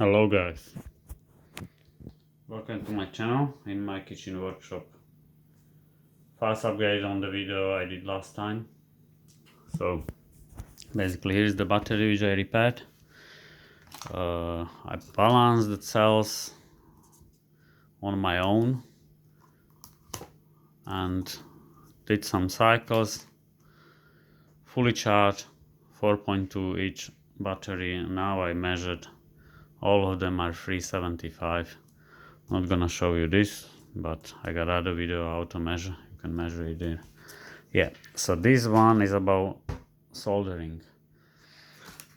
Hello guys, welcome to my channel in my kitchen workshop. Fast upgrade on the video I did last time. So basically here's the battery which I repaired. I balanced the cells on my own and did some cycles, fully charged, 4.2 each battery, and now I measured all of them are 375. Not gonna show you this, but I got other video how to measure. You can measure it there. Yeah, so this one is about soldering.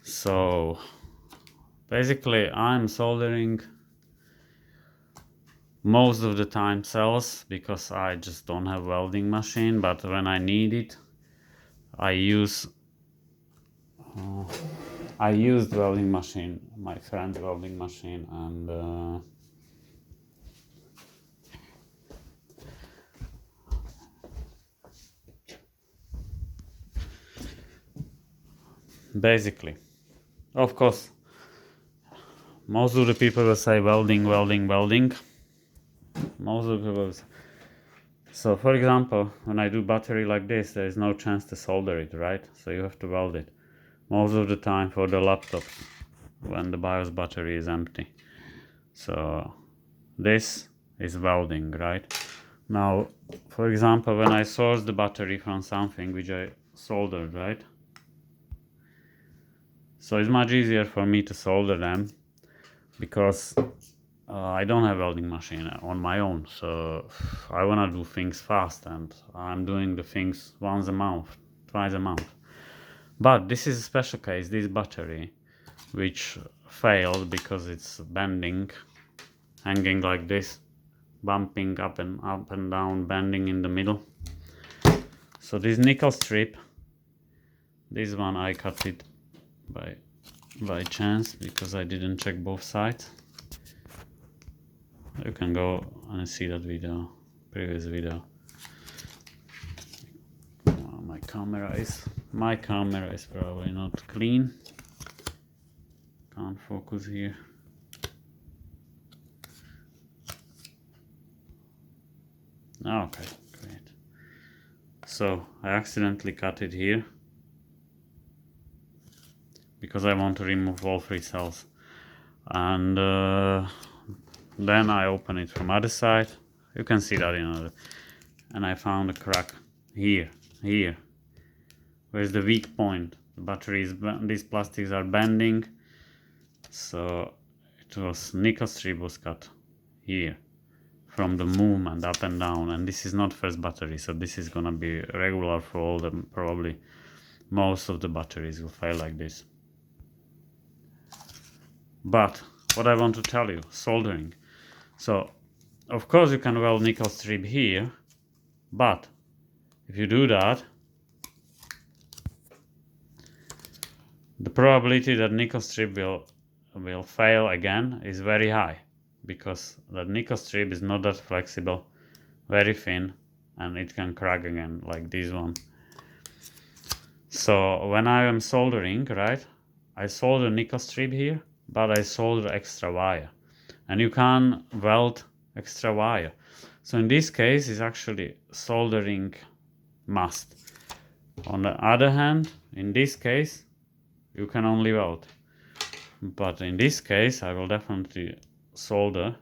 So basically I'm soldering most of the time cells because I just don't have welding machine, but when I need it I used welding machine, my friend's welding machine, and basically, of course, most of the people will say welding. Most of the people will say. So for example, when I do battery like this, there is no chance to solder it, right? So you have to weld it. Most of the time for the laptops, when the BIOS battery is empty. So this is welding, right? Now, for example, when I source the battery from something which I soldered, right? So it's much easier for me to solder them because I don't have welding machine on my own, so I wanna do things fast, and I'm doing the things once a month, twice a month. But this is a special case, this battery, which failed because it's bending, hanging like this, bumping up and down, bending in the middle. So this nickel strip, this one I cut it by chance because I didn't check both sides. You can go and see that video, previous video. My camera is probably not clean. Can't focus here. Okay, great. So I accidentally cut it here because I want to remove all three cells, and then I open it from other side. You can see that and I found a crack here, where's the weak point. The batteries, these plastics are bending, so it was nickel strip was cut here from the movement up and down, and this is not first battery, so this is gonna be regular for all them. Probably most of the batteries will fail like this. But what I want to tell you, soldering. So of course you can weld nickel strip here, but if you do that, the probability that nickel strip will fail again is very high, because that nickel strip is not that flexible, very thin, and it can crack again like this one. So when I am soldering, right, I solder nickel strip here, but I solder extra wire, and you can weld extra wire. So in this case it's actually soldering must. On the other hand, in this case you can only weld, but in this case I will definitely solder.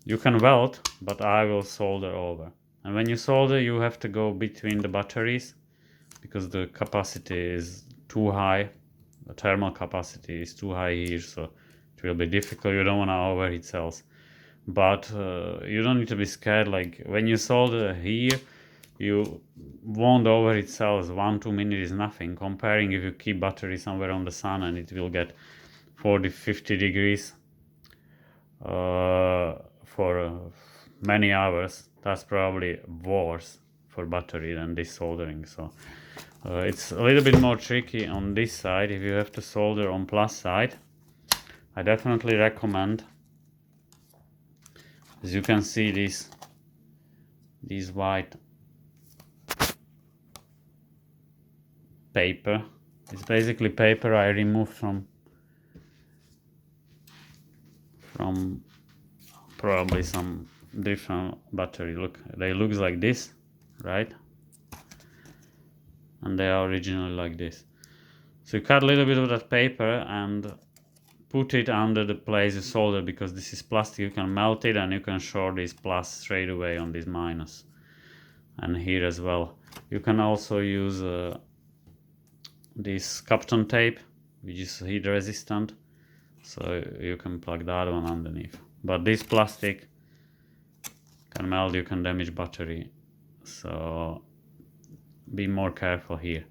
You can weld, but I will solder over. And when you solder, you have to go between the batteries because the capacity is too high. The thermal capacity is too high here, so it will be difficult. You don't want to overheat cells, but you don't need to be scared. Like when you solder here, you won't overheat cells. 1-2 minutes is nothing, comparing if you keep battery somewhere on the sun and it will get 40-50 degrees for many hours. That's probably worse for battery than this soldering. So it's a little bit more tricky on this side. If you have to solder on plus side, I definitely recommend, as you can see, these white paper. It's basically paper I removed from from probably some different battery. Look, they look like this, right? And they are originally like this. So you cut a little bit of that paper and put it under the place you solder, because this is plastic. You can melt it and you can show this plus straight away on this minus. And here as well. You can also use this Kapton tape, which is heat resistant, so you can plug that one underneath. But this plastic can melt, you can damage battery, so be more careful here.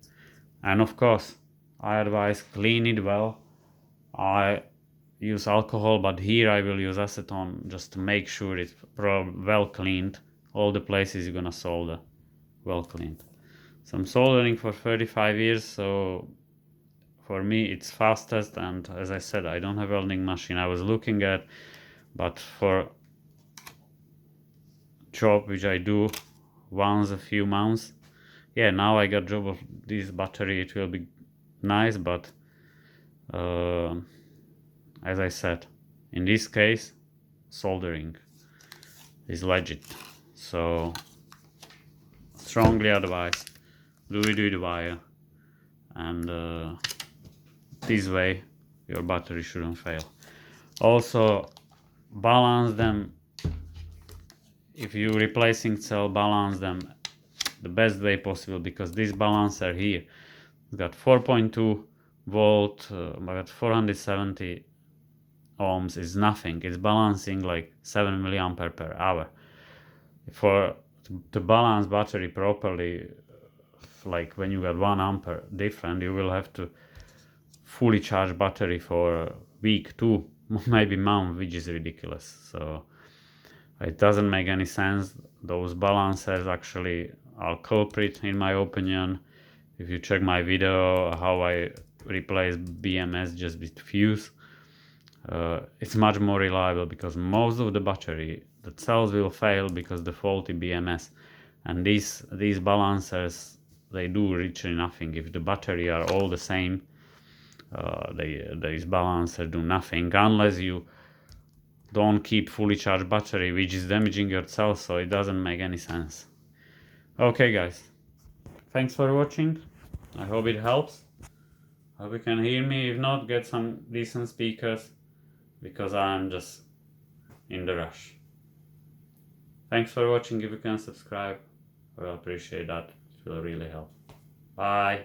And of course, I advise clean it well. I use alcohol, but here I will use acetone just to make sure it's well cleaned. All the places you're gonna solder well cleaned. So I'm soldering for 35 years, so for me it's fastest. And as I said, I don't have welding machine. I was looking at, but for job which I do once a few months, yeah, now I got job of this battery, it will be nice, but as I said, in this case soldering is legit. So strongly advise, do it with wire, and this way your battery shouldn't fail. Also balance them. If you replacing cell, balance them the best way possible, because this balancer here it's got 4.2 volt but 470 ohms is nothing. It's balancing like 7 milliampere per hour. For to balance battery properly, like when you got 1 ampere different, you will have to fully charge battery for a week, 2, maybe month, which is ridiculous. So it doesn't make any sense. Those balancers actually are culprit in my opinion. If you check my video how I replace BMS just with fuse, it's much more reliable, because most of the battery, the cells will fail because the faulty BMS, and these balancers, they do literally nothing. If the battery are all the same, these balancers do nothing unless you don't keep fully charged battery, which is damaging your cells, so it doesn't make any sense. Okay guys, thanks for watching. I hope it helps. Hope you can hear me. If not, get some decent speakers, because I'm just in the rush. Thanks for watching. If you can subscribe, I will appreciate that. It will really help. Bye.